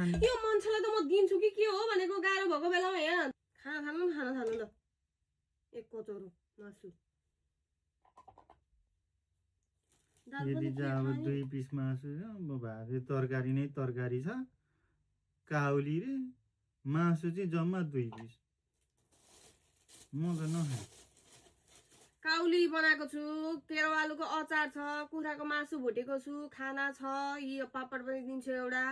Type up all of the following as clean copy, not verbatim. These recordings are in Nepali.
खाने यो मान्छेलाई त म दिन्छु कि के हो भनेको गाह्रो भएको बेलामा हेर खाना थाल्नु ल एक कचौरो मासु दाल यदि पनि के चाहिँ अब खाने 2 पिस मासु छ अब भात तरकारी नै तरकारी छ काउली रे मासु चाहिँ जम्मा 2 पिस म त नखाए काउली बनाएको छु केरो आलुको अचार छ कुखुराको मासु भुटेको छु खाना छ यो पापड पनि दिन्छु एउटा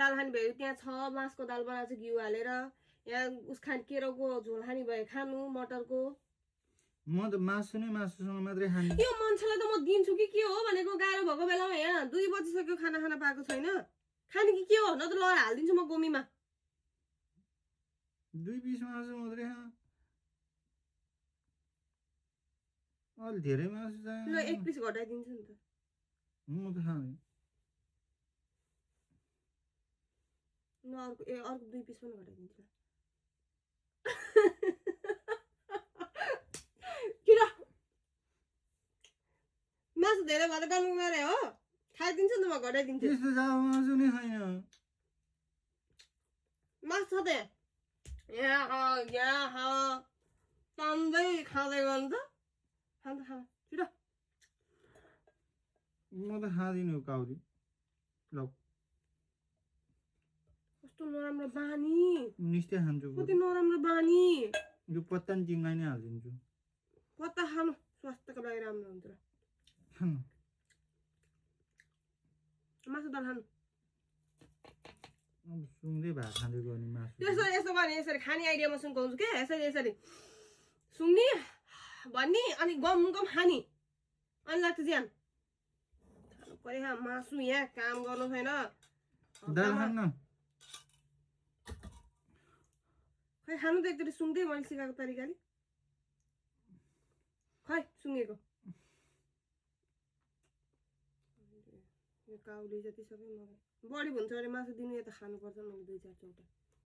दाल खाने भयो त्यहाँ छ मासको दाल बनाएको छु घिउ हालेर यहाँ उस खाने केरोको झोल खाने भयो खानु मटरको म त मासु नै मासुसँग मात्रै खाने यो मान्छेलाई त म दिन्छु कि के हो भनेको गाह्रो भएको बेलामा हेर 2 बजिसक्यो खाना खाना पाएको छैन खाने कि के हो न त लगाएर हालिदिन्छु म गोमीमा 2 पिस मासु मात्रै खा अलि धेरै मासु ल चाहियो 1 पिस घटाइदिन्छु नि त म त खाने ल अर्को 2 पिस पनि घटाइदिन्छु किन मासु धेरै भएर गर्नु गरे हो खाइदिन्छु नि त म घटाइदिन्छु त्यस्तो जाबो मासु नै खाइन मासु छ त यहाँ तान्दै खाँदै गर्नु त खान्छ छिटो म त खाँदिनँ काउरी ल कस्तो नराम्रो बानी निस्ते खान्छु कति नराम्रो बानी यो पत्ता नि तिमीलाई नै हालिदिन्छु पत्ता खानु स्वास्थ्यको लागि राम्रो हुन्छ खानु मासु दाल खानु अब सुँगै भात खाँदै गर्ने मासु यस्तो गर्ने यसरी खाने आइडिया म सुन्काउँछु क्या यसरी सुँग्ने भन्ने अनि गम खाने अनि लाग्छ ज्यान खानु पऱ्यो मासु यहाँ काम गर्नु छैन दाल खान्न खै खानु त एकचोटि सुँग्दै मैले सिकाएको तरिकाले खै सुँगेको यो काउली जति सबै मलाई बढी भन्छ अरे मासु दिनु यता खानुपर्छ मैले 2-4 चौटा